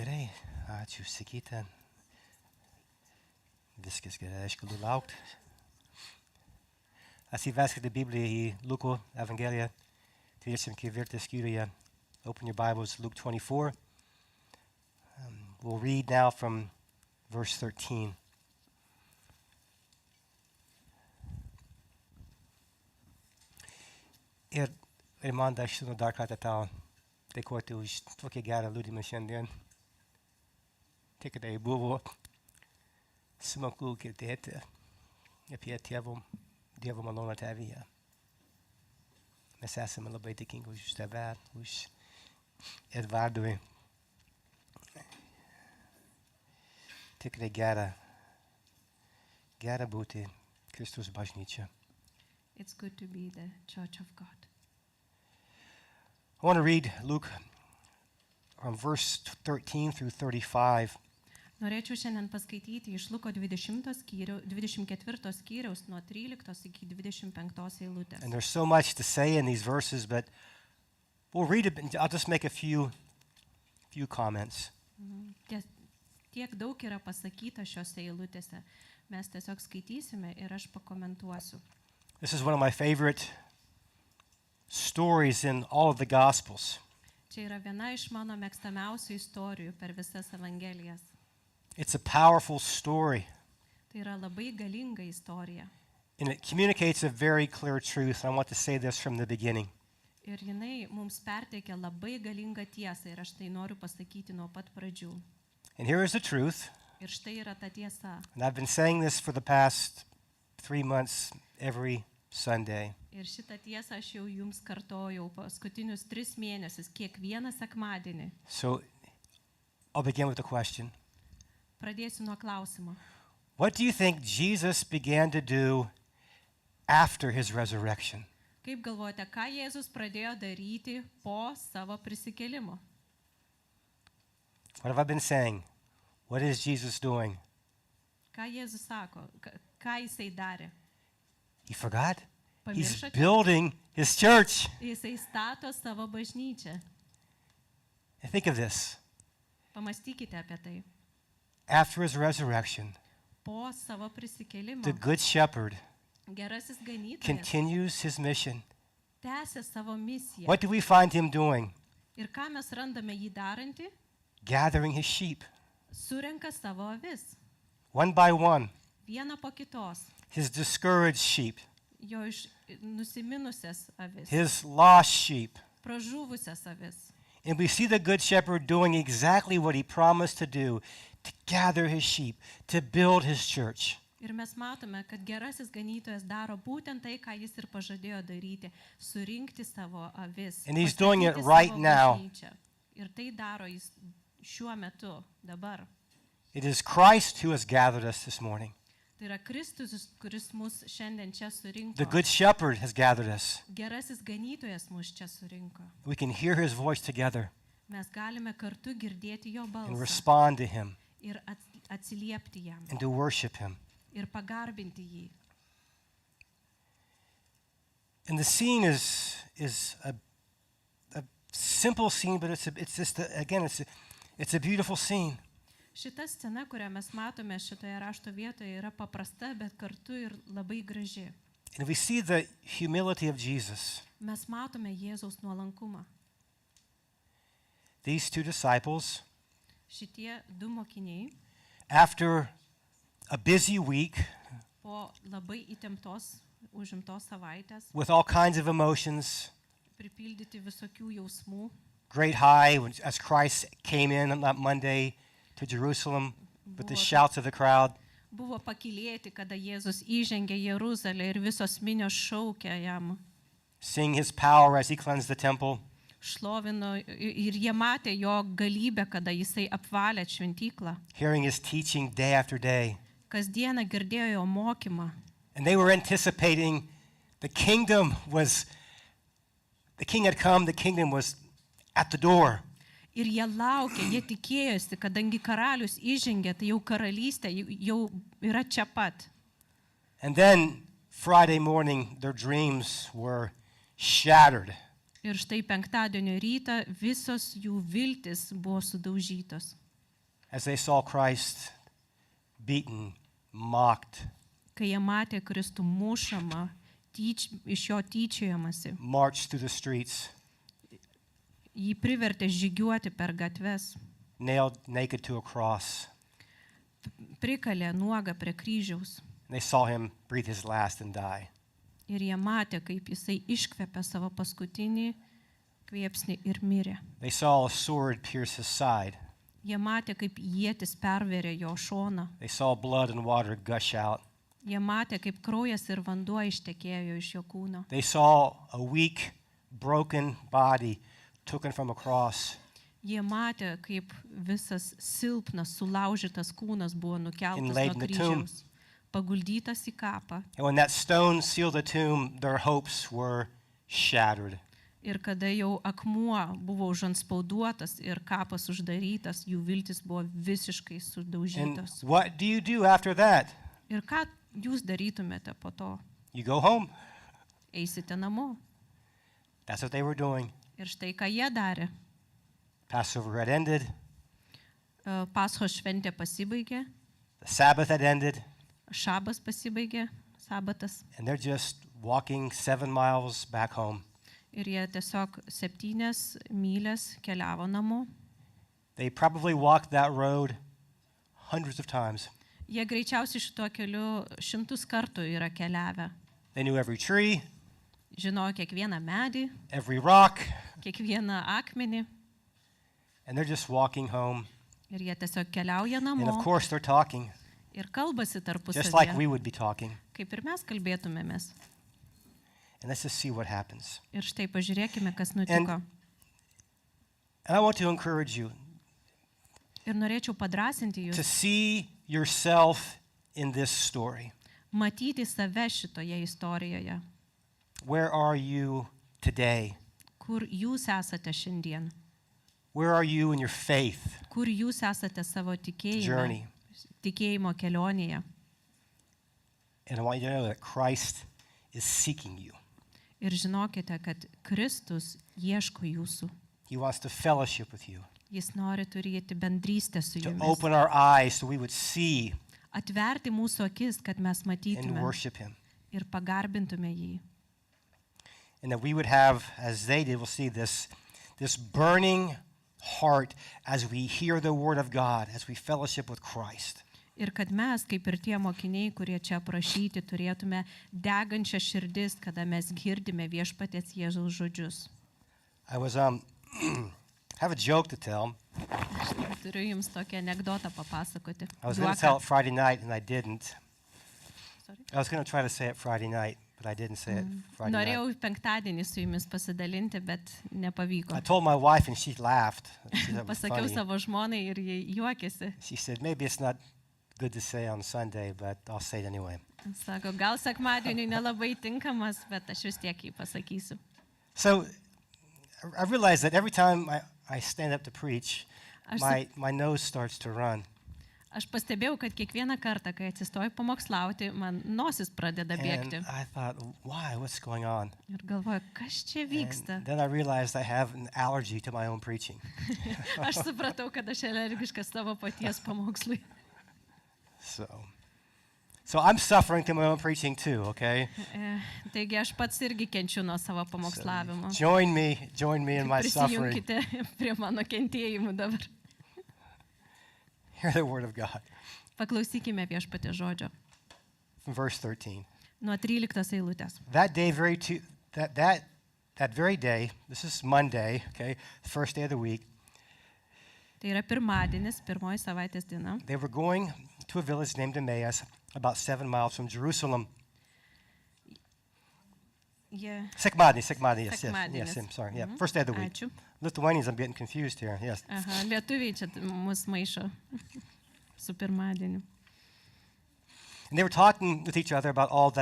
Gerai, ačiū, Sigita. Viskas gerai, aš galiu laukti. Atsiveskite Bibliją į Luko Evangeliją, 34 skyriuje. Open your Bibles, Luke 24. We'll read now from verse 13. Ir man aš žinau dar kartą tau dėkoti už tokį gerą liudymą šiandien. Tikrai buvo smagu girdėti apie Dievo malonę tavyje. Mes esame labai dėkingi už tave, už Edvardui. Tikrai gera būti Kristus bažnyčia. It's good to be the church of God. I want to read Luke from verse 13 through 35. Norėčiau šiandien paskaityti iš Luko 24 skyriaus nuo 13 iki 25 eilutės. And there's so much to say in these verses, but we'll read it. I'll just make a few comments. Tiek daug yra pasakyta šiose eilutėse. Mes tiesiog skaitysime ir aš pakomentuosiu. This is one of my favorite stories in all of the Gospels. Čia yra viena iš mano mėgstamiausių istorijų per visas evangelijas. It's a powerful story. Tai yra labai galinga istorija. And it communicates a very clear truth. I want to say this from the beginning. Ir jinai mums perteikia labai galingą tiesą ir aš tai noriu pasakyti nuo pat pradžių. And here is the truth. Ir štai yra ta tiesa. And I've been saying this for the past 3 months every Sunday. Ir šitą tiesą aš jau jums kartojau paskutinius 3 mėnesius, kiekvieną sekmadienį. So I'll begin with a question. Pradėsiu nuo klausimo. What do you think Jesus began to do after his resurrection? Kaip galvojate, ką Jėzus pradėjo daryti po savo prisikėlimo? What have I been saying? What is Jesus doing? Ką Jėzus sako? Ką jisai darė? You forgot? He's Pamiršote? building his church. Jisai stato savo bažnyčią. And think of this. Pamastykite apie tai. After his resurrection, Po savo prisikėlimo the Good Shepherd gerasis ganytojas continues his mission. tęsė savo misiją. What do we find him doing? Ir ką mes randame jį darantį? Gathering his sheep, Surenka savo avis. one by one, Vieną po kitos. his discouraged sheep, Jo iš nusiminusias avis. his lost sheep. Pražuvusias avis. And we see the Good Shepherd doing exactly what he promised to do, to gather his sheep, to build his church. Ir mes matome, kad gerasis ganytojas daro būtent tai, ką jis ir pažadėjo daryti - surinkti savo avis. And he's doing it pastatyti right savo now. bažnyčią. Ir tai daro jis šiuo metu, dabar. It is Christ who has gathered us this morning. Tai yra Kristus, kuris mus šiandien čia surinko. The Good Shepherd has gathered us. Gerasis ganytojas mus čia surinko. We can hear his voice together Mes galime kartu girdėti jo and balsą respond to him ir atsiliepti jam and to worship him. ir pagarbinti jį. And the scene is a simple scene, but it's just it's a beautiful scene. Šita scena, kurią mes matome šitoje rašto vietoje, yra paprasta, bet kartu ir labai graži. And we see the humility of Jesus. Mes matome Jėzaus nuolankumą. These 2 disciples, Šitie 2 mokiniai after a busy week po labai įtemptos, užimtos savaitės, with all kinds of emotions, pripildyti visokių jausmų, great high as Christ came in on that Monday to Jerusalem with the shouts of the crowd. buvo pakylėti, kada Jėzus įžengė į Jeruzalę ir visos minios šaukė jam, Seeing his power as he cleansed the temple, šlovino ir jie matė jo galybę, kada jisai apvalė šventyklą. hearing his teaching day after day. Kasdieną girdėjo jo mokymą. And they were anticipating the king had come, the kingdom was at the door. Ir jie laukė, jie tikėjosi, kadangi karalius įžengė, tai jau karalystė jau yra čia pat. And then Friday morning, their dreams were shattered. Ir štai penktadienio rytą visos jų viltis buvo sudaužytos. as they saw Christ beaten, mocked, Kai jie matė Kristų mušamą, iš jo tyčiojamasi, marched through the streets, jį privertė žygiuoti per gatves, nailed naked to a cross. prikalė nuogą prie kryžiaus. And they saw him breathe his last and die. Ir jie matė, kaip jisai iškvepė savo paskutinį kvėpsnį ir mirė. They saw a sword pierce his side. Jie matė, kaip ietis pervėrė jo šoną. They saw blood and water gush out. Jie matė, kaip kraujas ir vanduo ištekėjo iš jo kūno. They saw a weak, broken body taken from a cross. Jie matė, kaip visas silpnas, sulaužytas kūnas buvo nukeltas Inlaid nuo in the tomb. kryžiaus, paguldytas į kapą. And when that stone sealed the tomb, their hopes were shattered. Ir kada jau akmuo buvo užantspauduotas ir kapas uždarytas, jų viltis buvo visiškai And sudaužytos. what do you do after that? Ir ką jūs darytumėte po to? You go home. Eisite namo. That's what they were doing. Ir štai ką jie darė. Passover had ended. Paschos šventė pasibaigė, The Sabbath had ended. šabas pasibaigė, sabatas. And they're just walking 7 miles back home. Ir jie tiesiog 7 mylias keliavo namo. They probably walked that road hundreds of times. Jie greičiausiai šituo keliu 100 kartų yra keliavę. They knew every tree, Žinojo kiekvieną medį, every rock, kiekvieną akmenį. and they're just walking home. Ir jie tiesiog keliauja And of namo course, they're talking, ir kalbasi just like we tarpusavį, would be talking. kaip ir mes kalbėtumėmės. And let's just see what happens. Ir štai pažiūrėkime, kas nutiko. And I want to encourage you Ir norėčiau padrasinti to jūs, see yourself in this story. matyti save šitoje istorijoje, Where are you today? kur jūs esate šiandien, Where are you in your faith kur jūs esate savo journey? tikėjimo kelionėje. And I want you to know that Christ is seeking you. Ir žinokite, kad Kristus ieško jūsų. He wants to fellowship with you, Jis nori turėti bendrystę su to jumis. open our eyes so we would see Atverti mūsų akis, kad mes and matytume worship him. ir pagarbintume jį. And that we would have, as they did, we'll see this burning heart as we hear the word of God, as we fellowship with Christ. Ir kad mes, kaip ir tie mokiniai, kurie čia aprašyti, turėtume degančią širdis, kada mes girdime viešpaties Jėzaus žodžius. I was have a joke to tell. Aš turiu jums tokią anekdotą papasakoti. I was going to tell Juoką. it Friday night, and I didn't. Sorry? I was going to try to say it Friday night, but I didn't say it Friday night. Norėjau penktadienį su jumis pasidalinti, bet nepavyko. I told my wife, and she laughed. She thought it was Pasakiau funny. savo žmonai ir jie juokėsi. She said, maybe it's not good to say on Sunday, but I'll say it anyway. Sako, gal sekmadienį nelabai tinkamas, bet aš vis tiek jį pasakysiu. So I realized that every time I stand up to preach, Aš, my nose starts to run. aš pastebėjau, kad kiekvieną kartą, kai atsistoju pamokslauti, man nosis pradeda bėgti. And I thought, why? What's going on? Ir galvoju, kas čia vyksta. And then I realized I have an allergy to my own preaching. Aš supratau, kad aš alergiškas savo paties pamokslui. So I'm suffering to my own preaching too, okay? Taigi aš pats irgi kenčiu nuo savo So pamokslavimo. join me in my suffering. Prisijunkite prie mano kentėjimų dabar. Hear the word of God Paklausykime viešpatės žodžio. from verse 13. Nuo 13 eilutės. That day, that very day, this is Monday, okay, the first day of the week, Tai yra pirmadienis, pirmoji savaitės diena. they were going to a village named Emmaus, about 7 miles from Jerusalem. Jie... Sekmadinis, yes, Sekmadienis. yes, I'm sorry, yeah, first day of the week. Ačiū. Lithuanians, I'm getting confused here, yes. Aha, lietuviai čia mus maišo su pirmadieniu. And they were talking with each other about all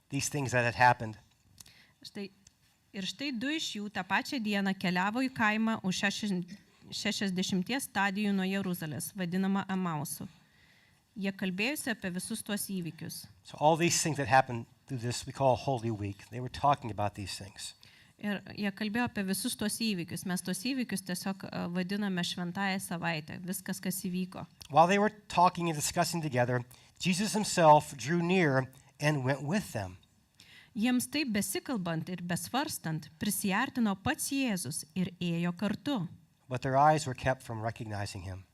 these things that had happened. Štai du iš jų tą pačią dieną keliavo į kaimą už 60 stadijų nuo Jeruzalės, vadinamą Emausu. Jie kalbėjusi apie visus tuos įvykius. So all these things that happened through this we call Holy Week, they were talking about these things. Ir jie kalbėjo apie visus tos įvykius. Mes tos įvykius tiesiog vadiname šventąją savaitę. Viskas, kas įvyko. While they were talking and discussing together, Jesus himself drew near and went with them. Jiems taip besikalbant ir besvarstant, prisiartino pats Jėzus ir ėjo kartu. But their eyes were kept from recognizing him.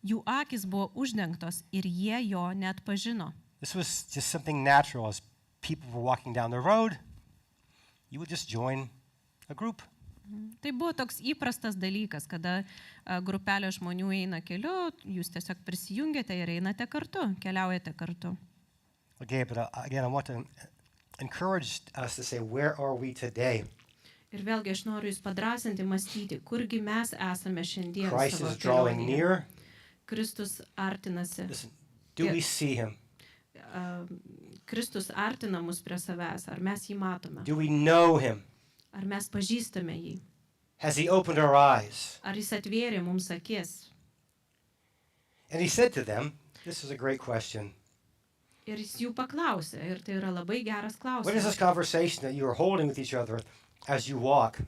Jų akis buvo uždengtos ir jie jo neatpažino. This was just something natural. As people were walking down the road, you would just join a group. Tai buvo toks įprastas dalykas, kada grupelė žmonių eina keliu, jūs tiesiog prisijungiate ir einate kartu, keliaujate kartu. Okay, but again, I want to encourage us to say, where are we today? Ir vėlgi aš noriu jūs padrasinti mąstyti, kurgi mes esame šiandien Christ savo is drawing kelionėje. near. Kristus artinasi. Listen, do we see him? Kristus artina mus prie savęs. Ar mes jį matome? Do we know him? Ar mes pažįstame jį? Has he opened our eyes? Ar jis atvėrė mums akis? And he said to them, this is a great question. Ir jis jų paklausė. Ir tai yra labai geras What is this klausimas. conversation that you are holding with each other as you walk?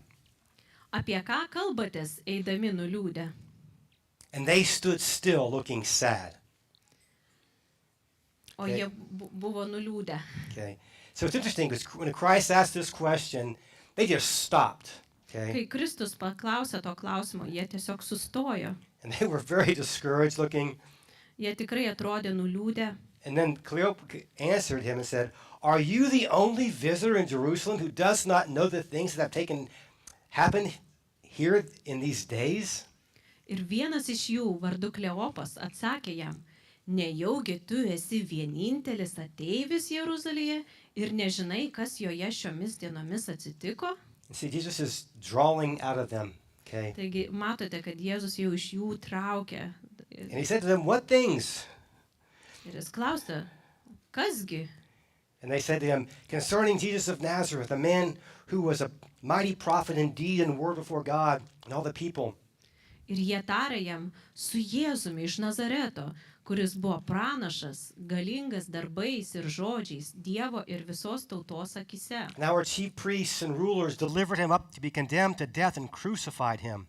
Apie ką kalbatės, eidami nuliūdę? And they stood still looking sad. O Okay. jie buvo nuliūdę. Okay. So it's interesting because when Christ asked this question, they just stopped. Okay. Kai Kristus paklausė to klausimo, jie tiesiog sustojo. And they were very discouraged looking. Jie tikrai atrodė nuliūdę. And then Cleopas answered him and said, are you the only visitor in Jerusalem who does not know the things that have happened here in these days? Ir vienas iš jų, vardu Kleopas, atsakė jam, nejaugi tu esi vienintelis ateivis Jeruzalėje ir nežinai, kas joje šiomis dienomis atsitiko? You see, Jesus is drawing out of them. Okay. Taigi matote, kad Jėzus jau iš jų traukė. And he said to them, what things? Ir jis klausė, kasgi? And they said to him, concerning Jesus of Nazareth, a man who was a mighty prophet in deed and word before God and all the people. Ir jie tarė jam, su Jėzumi iš Nazareto, kuris buvo pranašas, galingas darbais ir žodžiais Dievo ir visos tautos akise. And our chief priests and rulers delivered him up to be condemned to death and crucified him.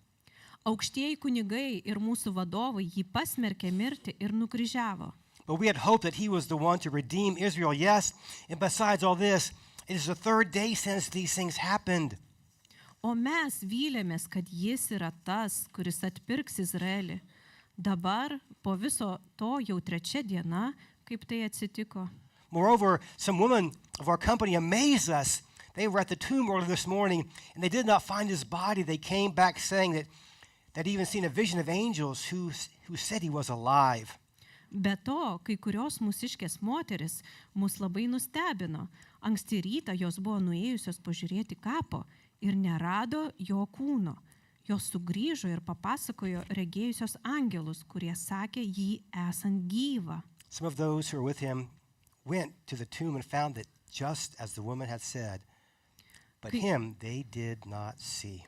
Aukštieji kunigai ir mūsų vadovai jį pasmerkė mirti ir nukryžiavo. But we had hoped that he was the one to redeem Israel. Yes, and besides all this, it is the third day since these things happened. O mes vylėmės, kad jis yra tas, kuris atpirks Izraelį. Dabar, po viso to jau trečia diena, kaip tai atsitiko. Moreover, some women of our company amazed us. They were at the tomb early this morning, and they did not find his body. They came back saying that even seen a vision of angels who said he was alive. Be to, kai kurios mūsiškės moteris mus labai nustebino. Anksti rytą jos buvo nuėjusios pažiūrėti kapo ir nerado jo kūno. Jos sugrįžo ir papasakojo regėjusios angelus, kurie sakė jį esant gyvą. Some of those who were with him went to the tomb and found it just as the woman had said, but him they did not see.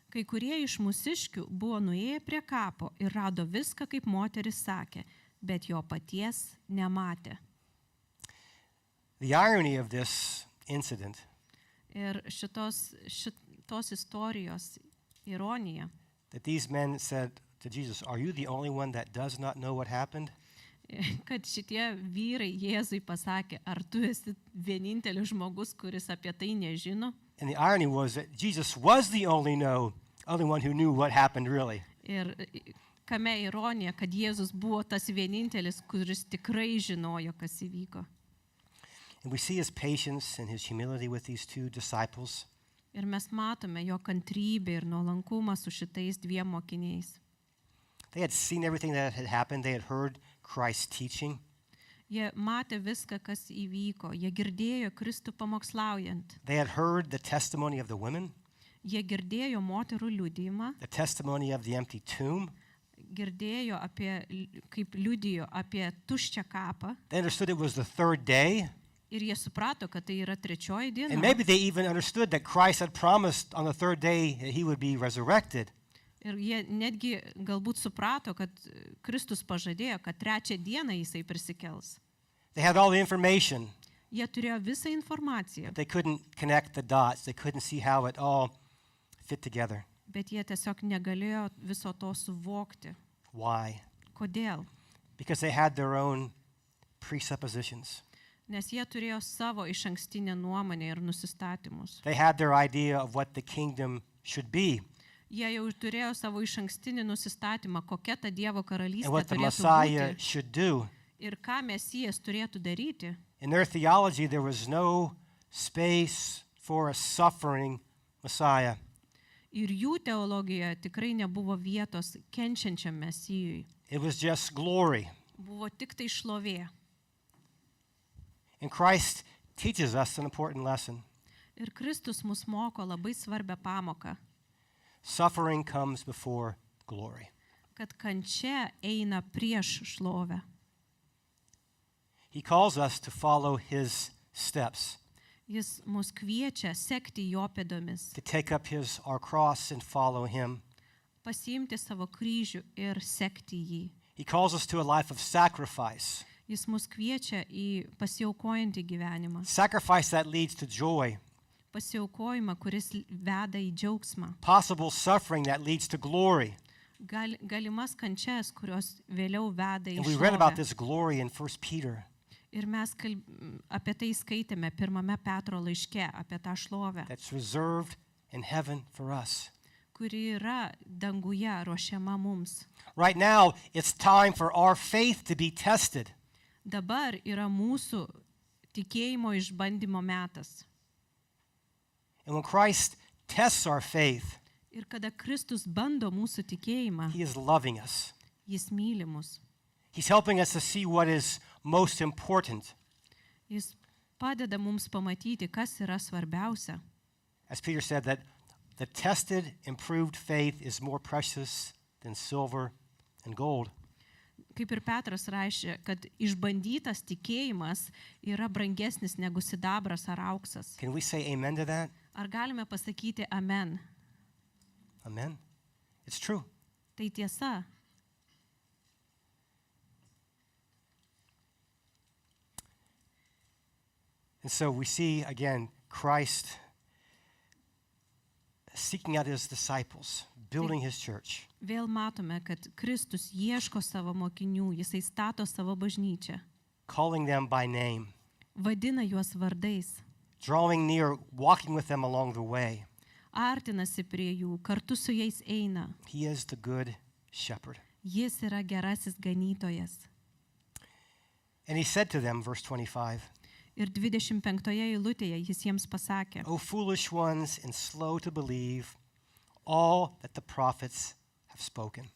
Kai kurie iš mūsiškių buvo nuėję prie kapo ir rado viską, kaip moteris sakė, bet jo paties nematė. The irony of this incident Ir šitos istorijos ironija, that these men said to Jesus, are you the only one that does not know what happened? kad šitie vyrai Jėzui pasakė, ar tu esi vienintelis žmogus, kuris apie tai nežino. And the irony was that Jesus was the only one who knew what happened really. Ir kame ironija, kad Jėzus buvo tas vienintelis, kuris tikrai žinojo, kas įvyko. And we see his patience and his humility with these two disciples. Ir mes matome jo kantrybę ir nuolankumą su šitais dviem mokiniais. They had seen everything that had happened. They had heard Christ's teaching. Jie matė viską, kas įvyko. Jie girdėjo Kristų pamokslaujant. They had heard the testimony of the women, Jie girdėjo moterų liudijimą, the testimony of the empty tomb. girdėjo kaip liudijo apie tuščią kapą. They understood it was the third day. Ir jie suprato, kad tai yra trečioji diena. And maybe they even understood that Christ had promised on the third day that he would be resurrected. Ir jie netgi galbūt suprato, kad Kristus pažadėjo, kad trečią dieną jisai prisikels. They had all the information. Jie turėjo visą informaciją, but they couldn't connect the dots. They couldn't see how it all fit together. bet jie tiesiog negalėjo viso to suvokti. Why? Kodėl? Because they had their own presuppositions. Nes jie turėjo savo išankstinę nuomonę ir nusistatymus. They had their idea of what the kingdom should be Jie jau turėjo savo išankstinį nusistatymą, kokia ta Dievo and karalystė what the turėtų Messiah būti should do. ir ką Mesijas turėtų daryti. In their theology, there was no space for a suffering Messiah. Ir jų teologijoje tikrai nebuvo vietos kenčiančiam Mesijui. It was just glory. Buvo tik tai šlovė. And Christ teaches us an important lesson. Ir Kristus mus moko labai svarbią pamoką, Suffering comes before glory. kad kančia eina prieš šlovę. He calls us to follow his steps, Jis mus kviečia sekti jo pėdomis, to take up our cross and follow him. pasiimti savo kryžių ir sekti jį. He calls us to a life of sacrifice. Jis mus kviečia į pasiaukojantį gyvenimą, Sacrifice that leads to joy. pasiaukojimą, kuris veda į džiaugsmą, Possible suffering that leads to glory. galimas kančias, kurios vėliau veda į And we read about šlovę. this glory in 1 Peter. Ir mes apie tai skaitėme pirmame Petro laiške, apie tą šlovę, That's reserved in heaven for us. kuri yra danguje ruošiama mums. Right now, it's time for our faith to be tested. Dabar yra mūsų tikėjimo išbandymo metas. And when Christ tests our faith, Ir kada Kristus bando mūsų tikėjimą, he is loving us. jis myli mus. He's helping us to see what is most important. Jis padeda mums pamatyti, kas yra svarbiausia. As Peter said, that the tested, improved faith is more precious than silver and gold. Kaip ir Petras rašė, kad išbandytas tikėjimas yra brangesnis negu sidabras ar auksas. Can we say amen to that? Ar galime pasakyti amen? Amen. It's true. Tai tiesa. And so we see again Christ seeking out his disciples, building his church. Vėl matome, kad Kristus ieško savo mokinių, jisai stato savo bažnyčią, Calling them by name, vadina juos vardais, drawing near, walking with them along the way. artinasi prie jų, kartu su jais eina. He is the good shepherd. Jis yra gerasis ganytojas. And he said to them, verse 25, Ir 25 eilutėje jis jiems pasakė: O foolish ones and slow to believe all that the prophets have spoken.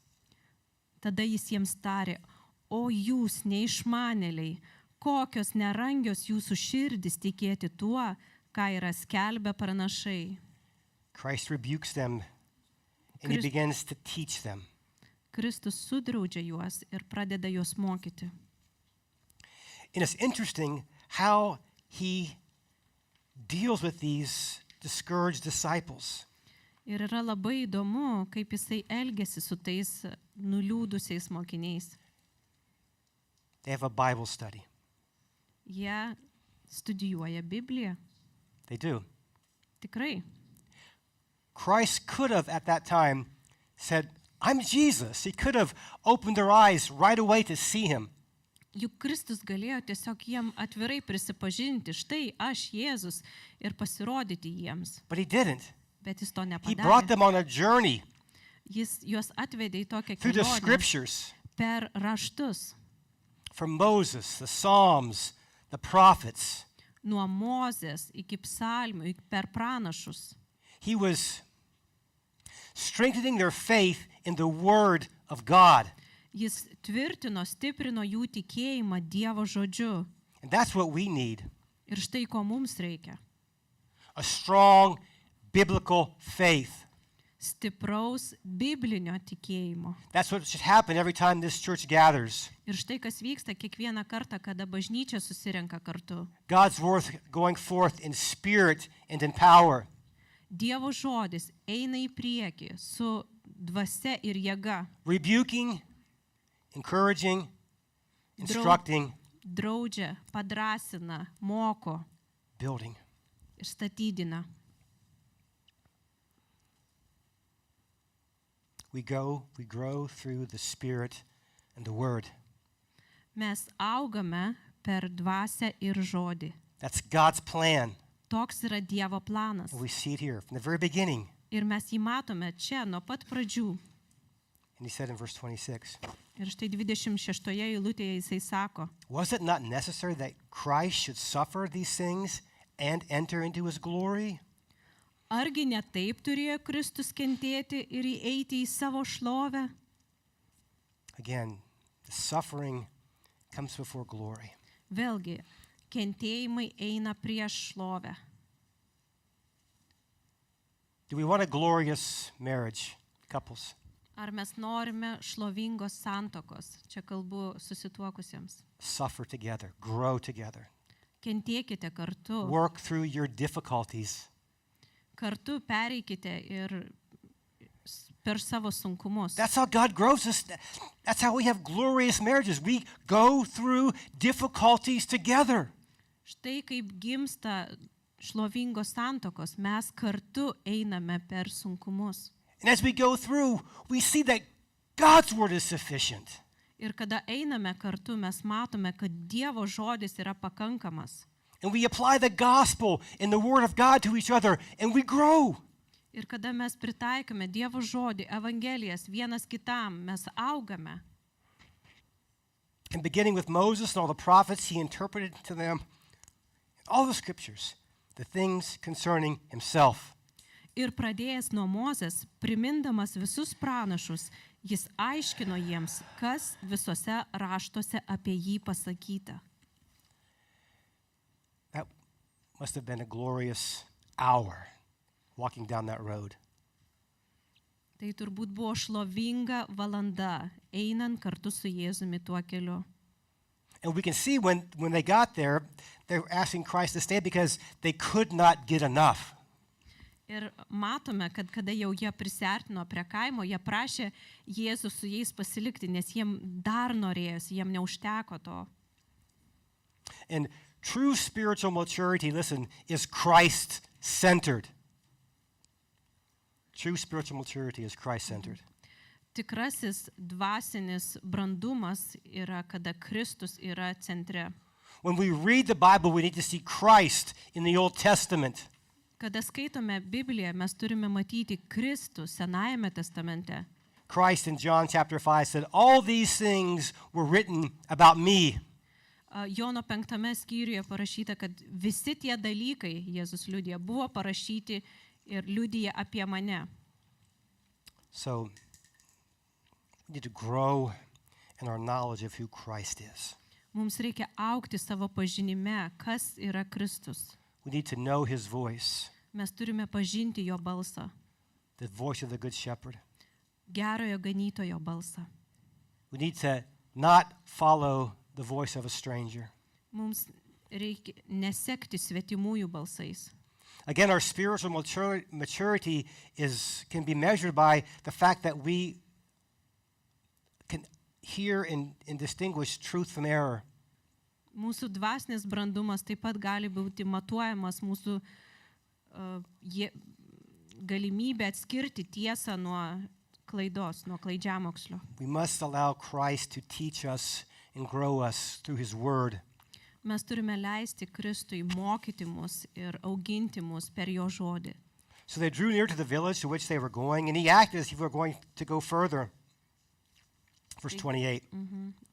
Tada jis jiems tarė: O jūs neišmanėliai, kokios nerangios jūsų širdis tikėti tuo, ką yra skelbę pranašai. Christ rebukes them and he Christ- begins to teach them. Kristus sudraudžia juos ir pradeda juos mokyti. And it's interesting how he deals with these discouraged disciples. Ir yra labai įdomu, kaip jisai elgėsi su tais nuliūdusiais mokiniais. They have a Bible study. Jie studijuoja Bibliją. They do. Tikrai. Christ could have at that time said, I'm Jesus. He could have opened their eyes right away to see him. Juk Kristus galėjo tiesiog jiem atvirai prisipažinti, štai aš Jėzus, ir pasirodyti jiems. But he didn't. Bet jis to He brought nepadarė. them on a journey Jis juos atvedė į tokią through the kelionę scriptures, per raštus, from Moses, the Psalms, the prophets. nuo Mozės iki psalmių, iki per pranašus. He was strengthening their faith in the Word of God. Jis tvirtino, stiprino jų tikėjimą Dievo žodžiu. And that's what we need, Ir štai ko mums reikia. a strong biblical faith. Stipraus biblinio tikėjimo. That's what should happen every time this church gathers. Ir štai kas vyksta kiekvieną kartą, kada bažnyčia susirenka kartu. God's word going forth in spirit and in power. Dievo žodis eina į priekį su dvasia ir jėga. Rebuking, encouraging, instructing, draudžia, padrasina, moko building. ir statydina. We grow through the Spirit and the Word. Mes augame per dvasią ir žodį. That's God's plan. Toks yra Dievo planas. And we see it here from the very beginning. Ir mes jį matome čia nuo pat pradžių. And he said in verse 26, Ir štai 26 eilutėje jisai sako, was it not necessary that Christ should suffer these things and enter into his glory? argi ne taip turėjo Kristus kentėti ir įeiti į savo šlovę? Again, the suffering comes before glory. Vėlgi, kentėjimai eina prieš šlovę. Do we want a glorious marriage, couples? Ar mes norime šlovingos santokos? Čia kalbu susituokusiems. Suffer together, grow together, Kentėkite kartu. work through your difficulties. Kartu pereikite ir per savo sunkumus. That's how God grows us. That's how we have glorious marriages. We go through difficulties together. Štai kaip gimsta šlovingos santokos, mes kartu einame per sunkumus. And as we go through, we see that God's word is sufficient. Ir kada einame kartu, mes matome, kad Dievo žodis yra pakankamas. And we apply the gospel and the word of God to each other, and we grow. Ir kada mes pritaikome Dievo žodį, evangelijas vienas kitam, mes augame. And beginning with Moses and all the prophets, he interpreted to them all the scriptures, the things concerning himself. Ir pradėjęs nuo Mozės, primindamas visus pranašus, jis aiškino jiems, kas visose raštuose apie jį pasakyta. That must have been a glorious hour walking down that road. Tai turbūt buvo šlovinga valanda, einant kartu su Jėzumi tuo keliu. And we can see when they got there, they were asking Christ to stay because they could not get enough. Ir matome, kad kada jau jie prisiartino prie kaimo, jie prašė Jėzų su jais pasilikti, nes jiem dar norėjosi, jiem neužteko to. And true spiritual maturity, listen, is Christ-centered. True spiritual maturity is Christ-centered. Tikrasis dvasinis brandumas yra, kada Kristus yra centre. When we read the Bible, we need to see Christ in the Old Testament. Kada skaitome Bibliją, mes turime matyti Kristų Senajame testamente. Christ in John chapter 5 said, all these things were written about me. Jono 5 skyriuje parašyta, kad visi tie dalykai, Jėzus liudija, buvo parašyti ir liudija apie mane. So we need to grow in our knowledge of who Christ is. Mums reikia augti savo pažinime, kas yra Kristus. We need to know his voice, Mes turime pažinti jo balsą, the voice of the Good Shepherd. gerojo ganytojo balsą. We need to not follow the voice of a stranger. Mums reikia nesekti svetimųjų balsais. Again, our spiritual maturity can be measured by the fact that we can hear and distinguish truth from error. Mūsų dvasinis brandumas taip pat gali būti matuojamas mūsų galimybė atskirti tiesą nuo klaidos, nuo klaidžiamokslio. We must allow Christ to teach us and grow us through his word. Mes turime leisti Kristui mokyti mus ir auginti mus per jo žodį. So they drew near to the village to which they were going, and he acted as if he were going to go further. Verse 28.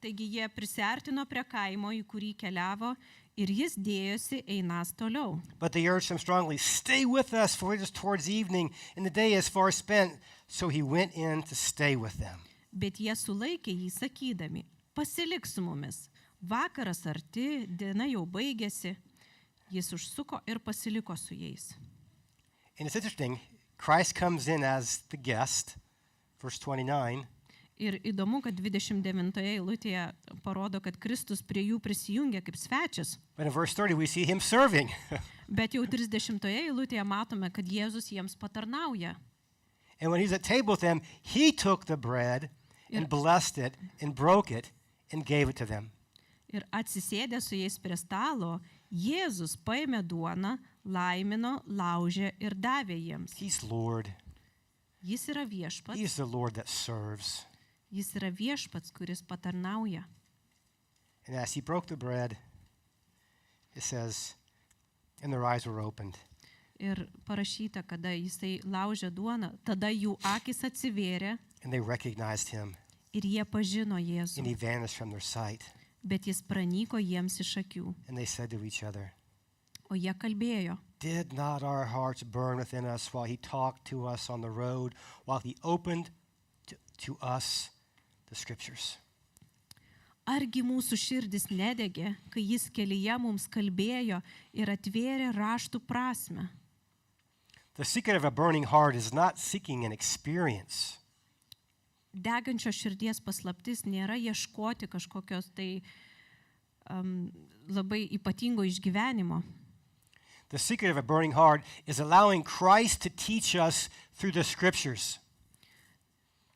Taigi jie prisiartino prie kaimo, į kurį keliavo, ir jis dėjosi einąs toliau. But they urged him strongly, stay with us, for it is towards evening, and the day is far spent. So he went in to stay with them. Bet jie sulaikė jį sakydami, pasilik su mumis, vakaras arti, diena jau baigėsi. Jis užsuko ir pasiliko su jais. And it's interesting, Christ comes in as the guest, verse 29, Ir įdomu, kad 29 eilutėje parodo, kad Kristus prie jų prisijungia kaip svečias. but in verse 30 we see him serving. Bet jau 30 eilutėje matome, kad Jėzus jiems patarnauja. And when he's at table with them, he took the bread and blessed it and broke it and gave it to them. Ir atsisėdęs su jais prie stalo, Jėzus paėmė duoną, laimino, laužė ir davė jiems. He's Lord. Jis yra viešpats, He's the Lord that serves. jis yra viešpats, kuris patarnauja. And as he broke the bread, it says, and their eyes were opened. Ir parašyta, kada jisai laužė duoną, tada jų akis atsivėrė And they recognized him, ir jie pažino and Jėzų, he vanished from their sight. bet jis pranyko jiems iš akių. And they said to each other, O jie kalbėjo, did not our hearts burn within us while he talked to us on the road, while he opened to us the scriptures? argi mūsų širdis nedegė, kai jis kelyje mums kalbėjo ir atvėrė raštų prasme. The secret of a burning heart is not seeking an experience. Degančio širdies paslaptis nėra ieškoti kažkokios tai labai ypatingo išgyvenimo. The secret of a burning heart is allowing Christ to teach us through the scriptures.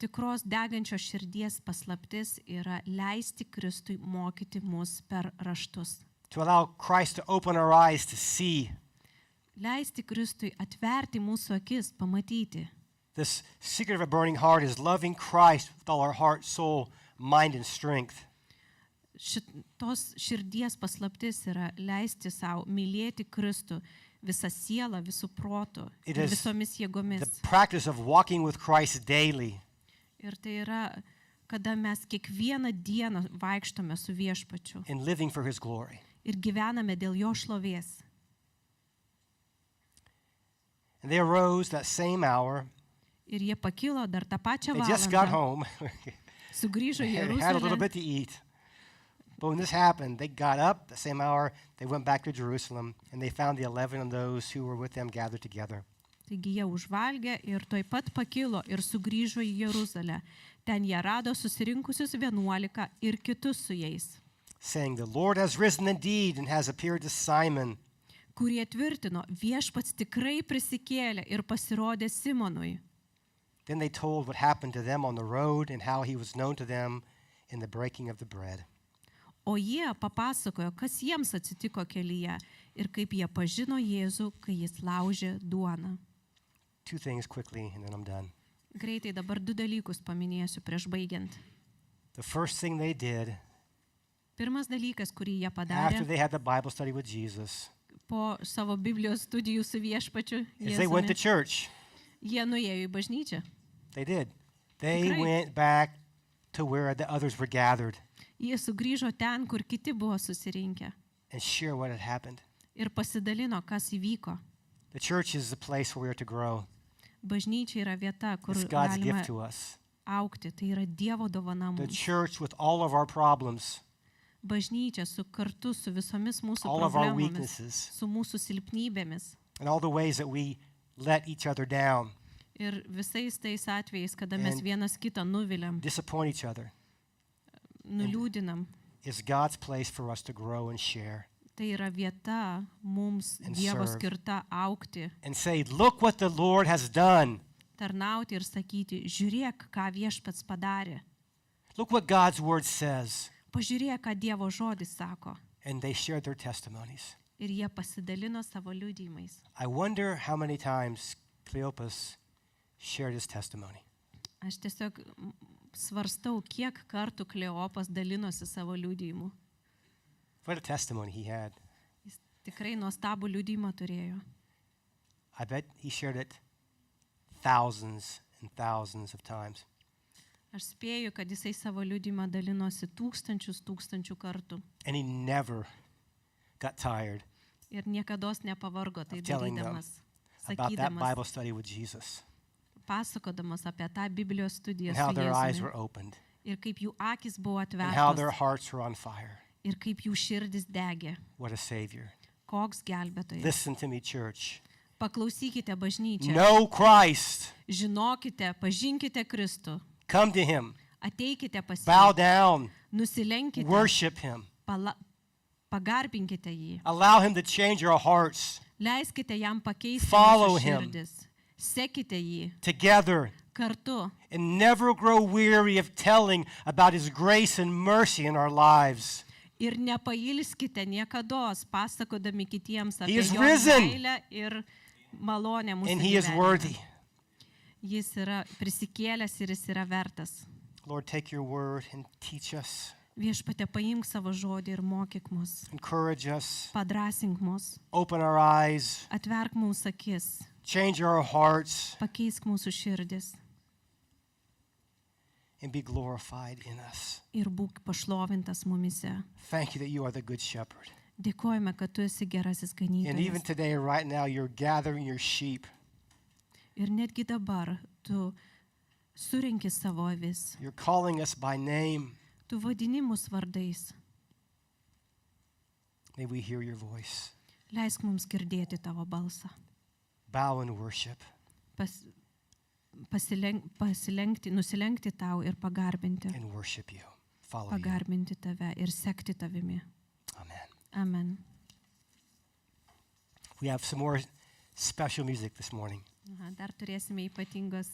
Tikros degančio širdies paslaptis yra leisti Kristui mokyti mus per raštus. To allow Christ to open our eyes to see. Leisti Kristui atverti mūsų akis, pamatyti. This secret of a burning heart is loving Christ with all our heart, soul, mind, and strength. Šitos širdies paslaptis yra leisti savo mylėti Kristų visą sielą, visų protų It ir is visomis jėgomis. The practice of walking with Christ daily. Ir tai yra, kada mes kiekvieną dieną vaikštome su viešpačiu And living for his glory. ir gyvename dėl jo šlovės. And they arose that same hour. Ir jie pakilo dar tą pačią They just got valandą, home. sugrįžo į They had a little Jeruzalę. bit to eat. But when this happened, they got up the same hour. They went back to Jerusalem, and they found the 11 and those who were with them gathered together. Taigi jie užvalgė ir toj pat pakilo ir sugrįžo į Jeruzalę. Ten jie rado susirinkusius 11 ir kitus su jais, Saying, the Lord has risen indeed and has appeared to Simon. kurie tvirtino, viešpats tikrai prisikėlė ir pasirodė Simonui. Then they told what happened to them on the road and how he was known to them in the breaking of the bread. O jie papasakojo, kas jiems atsitiko kelyje ir kaip jie pažino Jėzų, kai jis laužė duoną. Two things quickly, and then I'm done. Greitai dabar 2 dalykus paminėsiu prieš baigiant. The first thing they did Pirmas dalykas, kurį jie after padarė they had the Bible study with Jesus po savo Biblijos studijų su viešpačiu is they went to Jėzumi, church. jie nuėjo į bažnyčią. They did. They Tikrai. went back to where the others were gathered Jie sugrįžo ten, kur kiti buvo susirinkę and share what had happened. ir pasidalino, kas įvyko. The church is the place where we are to grow. Bažnyčia yra vieta, kur It's God's galima gift to us. aukti. Tai yra Dievo dovana The mums. church with all of our problems, Bažnyčia kartu su visomis mūsų all of our problemomis, weaknesses, su mūsų silpnybėmis and all the ways that we let each other down, ir visais tais atvejais, kada mes And vienas kitą nuviliam, disappoint each other, nuliūdinam. is God's place for us to grow and share Tai yra vieta mums And Dievo serve. skirta aukti, and say, look what the Lord has done. tarnauti ir sakyti, žiūrėk, ką viešpats padarė. Look what God's word says. Pažiūrėk, ką Dievo žodis sako. And they shared their testimonies. Ir jie pasidalino savo liudijimais. I wonder how many times Cleopas shared his testimony. Aš tiesiog svarstau, kiek kartų Kleopas dalinosi savo liudijimu. What a testimony he had. Jis tikrai nuostabų liudijimą turėjo. I bet he shared it thousands and thousands of times. Aš spėju, kad jisai savo liudijimą dalinosi tūkstančių kartų. And he never got tired Ir niekados nepavargo tai Of telling them darydamas, about that sakydamas, Bible study with Jesus pasakodamas apie tą Biblijos studiją and su how their eyes Jėzumi. were opened Ir kaip jų akis buvo and how their atvertos. hearts were on fire. Ir kaip jų širdis degė. What a Savior. Koks gelbėtojas. Listen to me, church. Paklausykite bažnyčią. Know Christ. Žinokite, pažinkite Kristų. Come to him. Ateikite pas Bow jį. down. Nusilenkite. Worship him. Pagarbinkite jį. Allow him to change your hearts. Leiskite jam pakeisti Follow jūsų him. širdis. Sekite jį Together. kartu. And never grow weary of telling about his grace and mercy in our lives. Ir nepailskite niekados, pasakodami kitiems He apie is jo risen. meilę ir malonę mūsų And he is gyvenime. worthy. Jis yra prisikėlęs ir jis yra vertas. Lord, take your word and teach us, Viešpatie, paimk savo žodį ir mokyk mus. encourage us, Padrasink mus, open our eyes, atverk mūsų akis, change our hearts, pakeisk mūsų širdis and be glorified in us. ir būk pašlovintas mumise. Thank you that you are the good shepherd. Dėkojame, kad tu esi gerasis And even ganytojas. today, right now, you're gathering your sheep. Ir netgi dabar tu surinki savo avis. You're calling us by name. Tu vadini mus vardais. May we hear your voice. Leisk mums girdėti tavo balsą. Bow in worship. Nusilenkti tau ir pagarbinti. And worship you. Follow you. Pagarbinti tave ir sekti tavimi. Amen. Amen. We have some more special music this morning. Aha, dar turėsime ypatingos